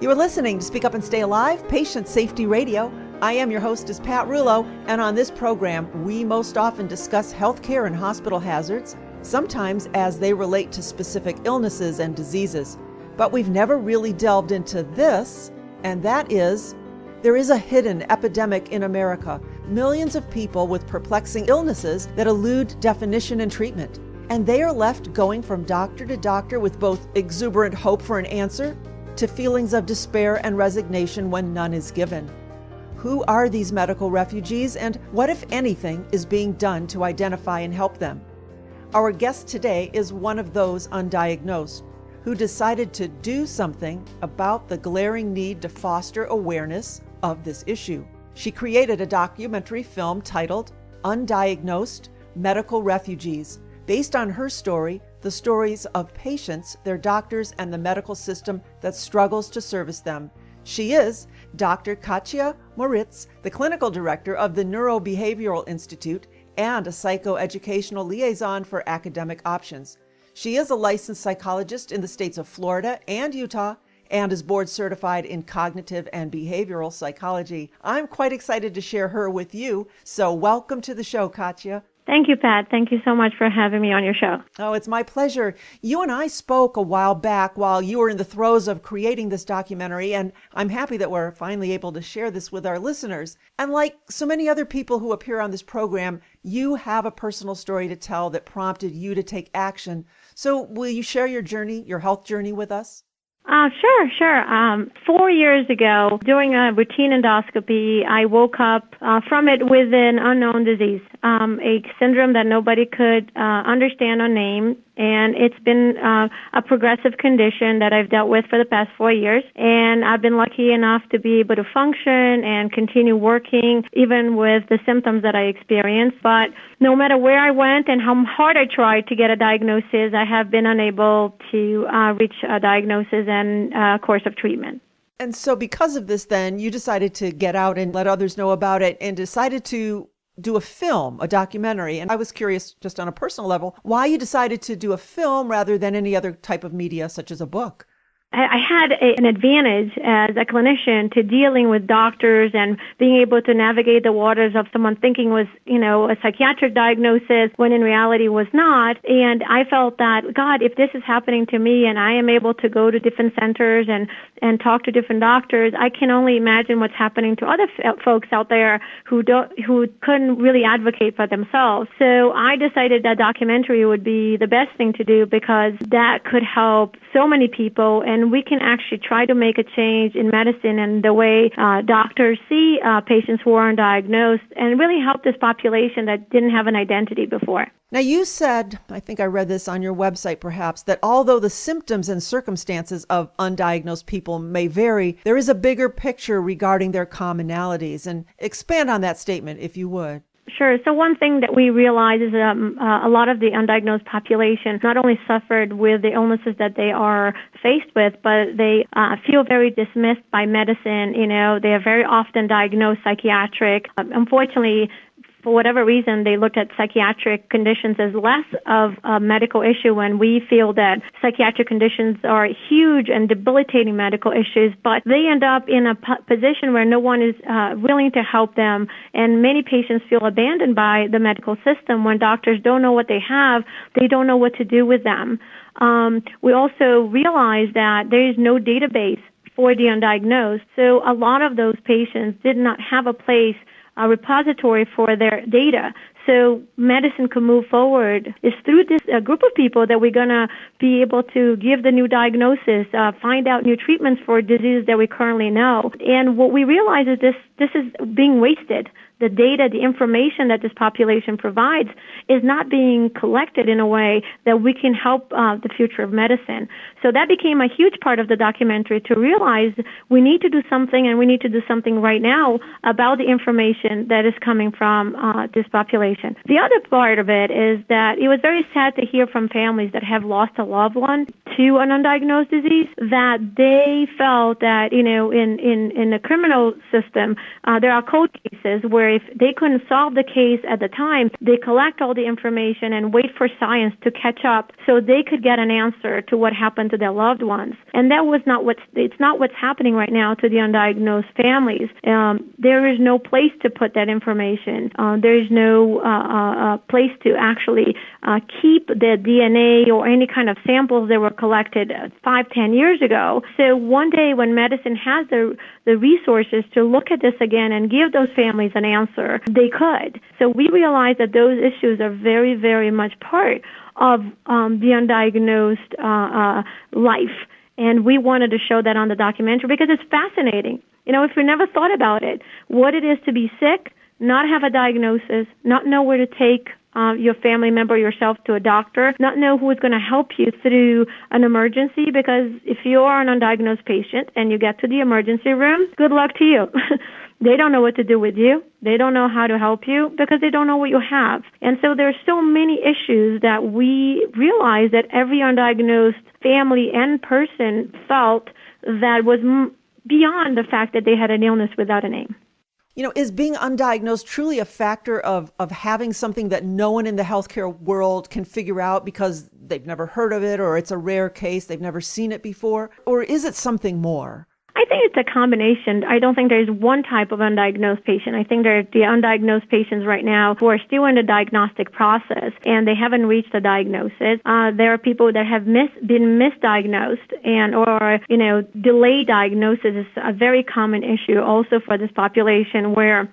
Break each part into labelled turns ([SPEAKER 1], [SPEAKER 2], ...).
[SPEAKER 1] You are listening to Speak Up and Stay Alive, Patient Safety Radio. I am your hostess, Pat Rulo, and on this program, we most often discuss healthcare and hospital hazards, sometimes as they relate to specific illnesses and diseases. But we've never really delved into this, and that is, there is a hidden epidemic in America, millions of people with perplexing illnesses that elude definition and treatment. And they are left going from doctor to doctor with both exuberant hope for an answer to feelings of despair and resignation when none is given. Who are these medical refugees, and what, if anything, is being done to identify and help them? Our guest today is one of those undiagnosed who decided to do something about the glaring need to foster awareness of this issue. She created a documentary film titled Undiagnosed Medical Refugees, based on her story, the stories of patients, their doctors, and the medical system that struggles to service them. She is Dr. Katia Moritz, the clinical director of the Neurobehavioral Institute and a psychoeducational liaison for academic options. She is a licensed psychologist in the states of Florida and Utah and is board certified in cognitive and behavioral psychology. I'm quite excited to share her with you, so welcome to the show, Katia.
[SPEAKER 2] Thank you, Pat. Thank you so much for having me on your show.
[SPEAKER 1] Oh, it's my pleasure. You and I spoke a while back while you were in the throes of creating this documentary, and I'm happy that we're finally able to share this with our listeners. And like so many other people who appear on this program, you have a personal story to tell that prompted you to take action. So will you share your journey, your health journey with us?
[SPEAKER 2] Sure. 4 years ago, doing a routine endoscopy, I woke up from it with an unknown disease, a syndrome that nobody could understand or name. And it's been a progressive condition that I've dealt with for the past 4 years. And I've been lucky enough to be able to function and continue working, even with the symptoms that I experienced. But no matter where I went and how hard I tried to get a diagnosis, I have been unable to reach a diagnosis and a course of treatment.
[SPEAKER 1] And so because of this, then, you decided to get out and let others know about it and decided to do a film, a documentary. And I was curious, just on a personal level, why you decided to do a film rather than any other type of media, such as a book.
[SPEAKER 2] I had an advantage as a clinician to dealing with doctors and being able to navigate the waters of someone thinking was, a psychiatric diagnosis when in reality was not. And I felt that, God, if this is happening to me and I am able to go to different centers and talk to different doctors, I can only imagine what's happening to other folks out there who couldn't really advocate for themselves. So I decided that documentary would be the best thing to do because that could help so many people, and we can actually try to make a change in medicine and the way doctors see patients who are undiagnosed and really help this population that didn't have an identity before.
[SPEAKER 1] Now, you said, I think I read this on your website perhaps, that although the symptoms and circumstances of undiagnosed people may vary, there is a bigger picture regarding their commonalities. And expand on that statement, if you would.
[SPEAKER 2] Sure. So one thing that we realize is a lot of the undiagnosed population not only suffered with the illnesses that they are faced with, but they feel very dismissed by medicine. They are very often diagnosed psychiatric. Unfortunately, for whatever reason, they looked at psychiatric conditions as less of a medical issue when we feel that psychiatric conditions are huge and debilitating medical issues, but they end up in a position where no one is willing to help them, and many patients feel abandoned by the medical system when doctors don't know what they have, they don't know what to do with them. We also realize that there is no database for the undiagnosed, so a lot of those patients did not have a place, a repository for their data. So medicine can move forward. It's through this group of people that we're going to be able to give the new diagnosis, find out new treatments for diseases that we currently know. And what we realize is this is being wasted. The data, the information that this population provides is not being collected in a way that we can help the future of medicine. So that became a huge part of the documentary, to realize we need to do something, and we need to do something right now about the information that is coming from this population. The other part of it is that it was very sad to hear from families that have lost a loved one to an undiagnosed disease, that they felt that, in the criminal system, there are cold cases where if they couldn't solve the case at the time, they collect all the information and wait for science to catch up so they could get an answer to what happened to their loved ones. And that was not it's not what's happening right now to the undiagnosed families. There is no place to put that information. There is no place to actually keep the DNA or any kind of samples that were collected 5-10 years ago. So one day when medicine has the resources to look at this again and give those families an answer, they could. So we realize that those issues are very, very much part of the undiagnosed life. And we wanted to show that on the documentary because it's fascinating. If we never thought about it, what it is to be sick, not have a diagnosis, not know where to take your family member, yourself to a doctor, not know who is going to help you through an emergency, because if you are an undiagnosed patient and you get to the emergency room, good luck to you. They don't know what to do with you. They don't know how to help you because they don't know what you have. And so there are so many issues that we realize that every undiagnosed family and person felt that was beyond the fact that they had an illness without a name.
[SPEAKER 1] Is being undiagnosed truly a factor of having something that no one in the healthcare world can figure out because they've never heard of it, or it's a rare case, they've never seen it before? Or is it something more?
[SPEAKER 2] I think it's a combination. I don't think there's one type of undiagnosed patient. I think there are the undiagnosed patients right now who are still in the diagnostic process and they haven't reached a diagnosis. There are people that have been misdiagnosed or delayed diagnosis is a very common issue also for this population where,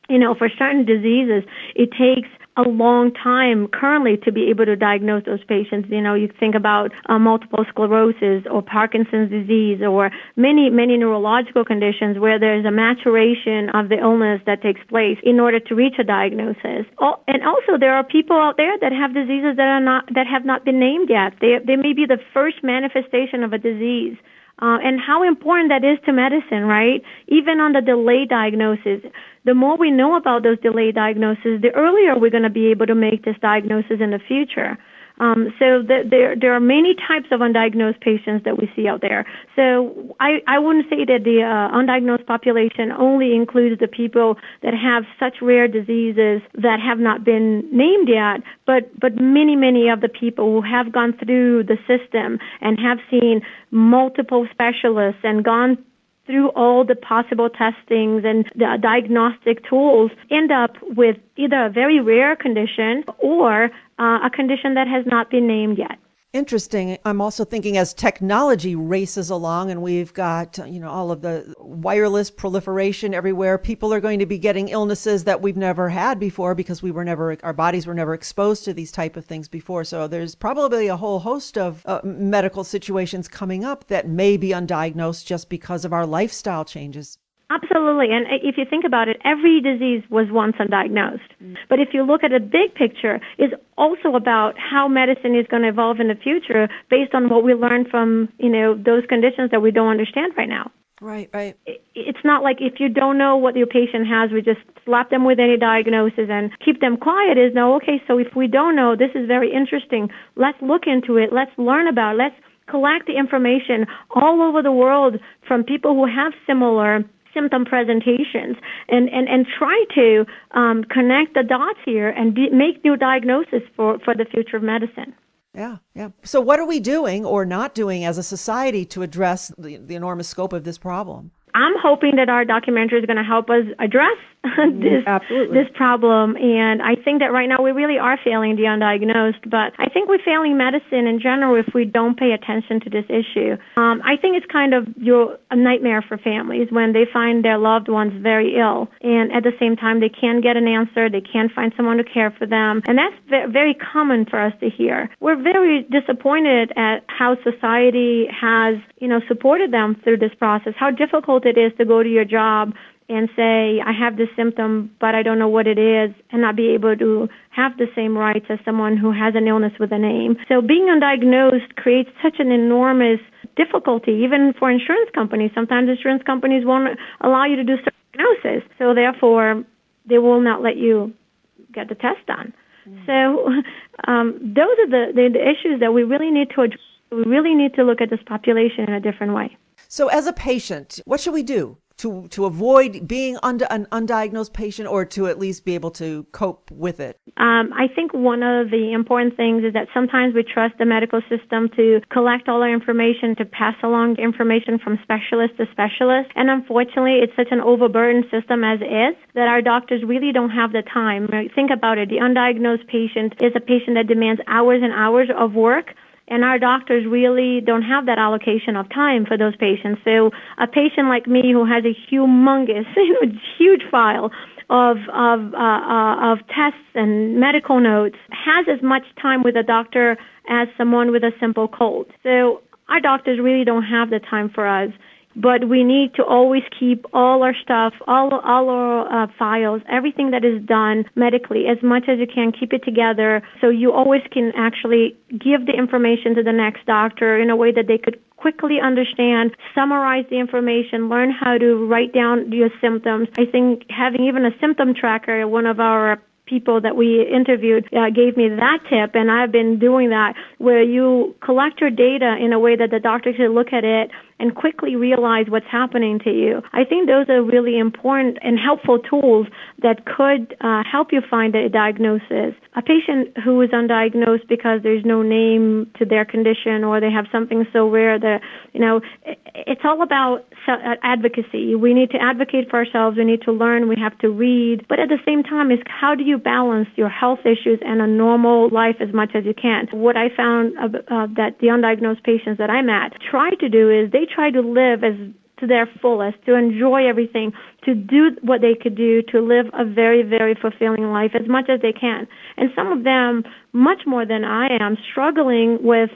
[SPEAKER 2] for certain diseases, it takes a long time currently to be able to diagnose those patients. You think about multiple sclerosis or Parkinson's disease or many neurological conditions where there's a maturation of the illness that takes place in order to reach a diagnosis. And also there are people out there that have diseases that have not been named yet. They may be the first manifestation of a disease. And how important that is to medicine, right? Even on the delayed diagnosis, the more we know about those delayed diagnoses, the earlier we're going to be able to make this diagnosis in the future. So there are many types of undiagnosed patients that we see out there. So I wouldn't say that the undiagnosed population only includes the people that have such rare diseases that have not been named yet, but many of the people who have gone through the system and have seen multiple specialists and gone through all the possible testings and the diagnostic tools end up with either a very rare condition or a condition that has not been named yet.
[SPEAKER 1] Interesting. I'm also thinking as technology races along and we've got, all of the wireless proliferation everywhere, people are going to be getting illnesses that we've never had before because our bodies were never exposed to these type of things before. So there's probably a whole host of medical situations coming up that may be undiagnosed just because of our lifestyle changes.
[SPEAKER 2] Absolutely. And if you think about it, every disease was once undiagnosed. But if you look at the big picture, it's also about how medicine is going to evolve in the future based on what we learn from, those conditions that we don't understand right now.
[SPEAKER 1] Right.
[SPEAKER 2] It's not like if you don't know what your patient has, we just slap them with any diagnosis and keep them quiet. So if we don't know, this is very interesting. Let's look into it. Let's learn about it. Let's collect the information all over the world from people who have similar symptom presentations and try to connect the dots here and make new diagnoses for the future of medicine.
[SPEAKER 1] Yeah. So what are we doing or not doing as a society to address the enormous scope of this problem?
[SPEAKER 2] I'm hoping that our documentary is going to help us address this problem. And I think that right now we really are failing the undiagnosed, but I think we're failing medicine in general if we don't pay attention to this issue. I think it's kind of a nightmare for families when they find their loved ones very ill, and at the same time they can't get an answer, they can't find someone to care for them, and that's very common for us to hear. We're very disappointed at how society has, supported them through this process, how difficult it is to go to your job and say, I have this symptom, but I don't know what it is, and not be able to have the same rights as someone who has an illness with a name. So being undiagnosed creates such an enormous difficulty, even for insurance companies. Sometimes insurance companies won't allow you to do certain diagnosis, so therefore they will not let you get the test done. So those are the issues that we really need to address We really need to look at this population in a different way.
[SPEAKER 1] So as a patient, what should we do to avoid being an undiagnosed patient, or to at least be able to cope with it?
[SPEAKER 2] I think one of the important things is that sometimes we trust the medical system to collect all our information, to pass along information from specialist to specialist. And unfortunately, it's such an overburdened system as is that our doctors really don't have the time. Think about it. The undiagnosed patient is a patient that demands hours and hours of work. And our doctors really don't have that allocation of time for those patients. So a patient like me who has a humongous, huge file of tests and medical notes has as much time with a doctor as someone with a simple cold. So our doctors really don't have the time for us. But we need to always keep all our stuff, all our files, everything that is done medically, as much as you can, keep it together so you always can actually give the information to the next doctor in a way that they could quickly understand, summarize the information, learn how to write down your symptoms. I think having even a symptom tracker, one of our people that we interviewed gave me that tip, and I've been doing that, where you collect your data in a way that the doctor can look at it and quickly realize what's happening to you. I think those are really important and helpful tools that could help you find a diagnosis. A patient who is undiagnosed because there's no name to their condition or they have something so rare that, it's all about advocacy. We need to advocate for ourselves. We need to learn. We have to read. But at the same time, is how do you balance your health issues and a normal life as much as you can? What I found that the undiagnosed patients that I'm at try to do is they try to live as to their fullest, to enjoy everything, to do what they could do, to live a very, very fulfilling life as much as they can. And some of them, much more than I am, struggling with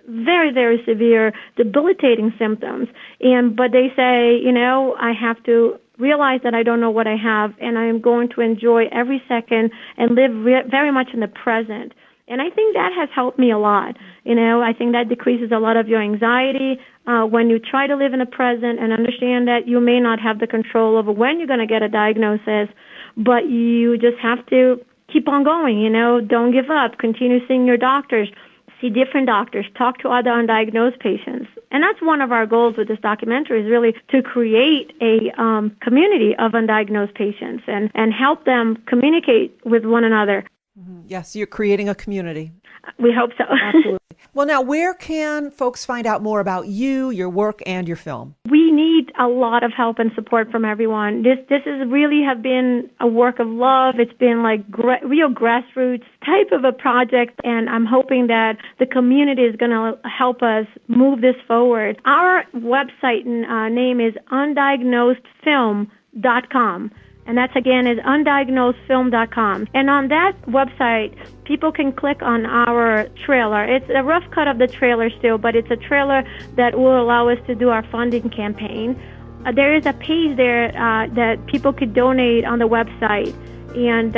[SPEAKER 2] very, very severe, debilitating symptoms. But they say, I have to realize that I don't know what I have, and I am going to enjoy every second and live very much in the present. And I think that has helped me a lot. I think that decreases a lot of your anxiety when you try to live in the present and understand that you may not have the control over when you're going to get a diagnosis, but you just have to keep on going, don't give up, continue seeing your doctors, see different doctors, talk to other undiagnosed patients. And that's one of our goals with this documentary, is really to create a community of undiagnosed patients and help them communicate with one another.
[SPEAKER 1] Yes, you're creating a community.
[SPEAKER 2] We hope so.
[SPEAKER 1] Absolutely. Well, now, where can folks find out more about you, your work, and your film?
[SPEAKER 2] We need a lot of help and support from everyone. This is really have been a work of love. It's been like real grassroots type of a project, and I'm hoping that the community is going to help us move this forward. Our website name is undiagnosedfilm.com. And that's, again, is undiagnosedfilm.com. And on that website, people can click on our trailer. It's a rough cut of the trailer still, but it's a trailer that will allow us to do our funding campaign. There is a page there that people could donate on the website. And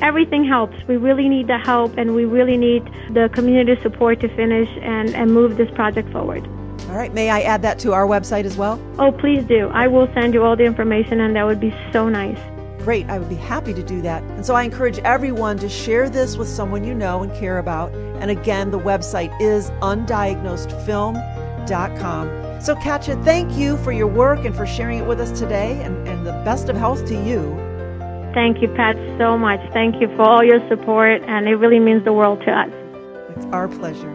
[SPEAKER 2] everything helps. We really need the help, and we really need the community support to finish and move this project forward.
[SPEAKER 1] All right. May I add that to our website as well?
[SPEAKER 2] Oh, please do. I will send you all the information, and that would be so nice.
[SPEAKER 1] Great. I would be happy to do that. And so I encourage everyone to share this with someone you know and care about. And again, the website is undiagnosedfilm.com. So, Katia, thank you for your work and for sharing it with us today, and the best of health to you.
[SPEAKER 2] Thank you, Pat, so much. Thank you for all your support, and it really means the world to us.
[SPEAKER 1] It's our pleasure.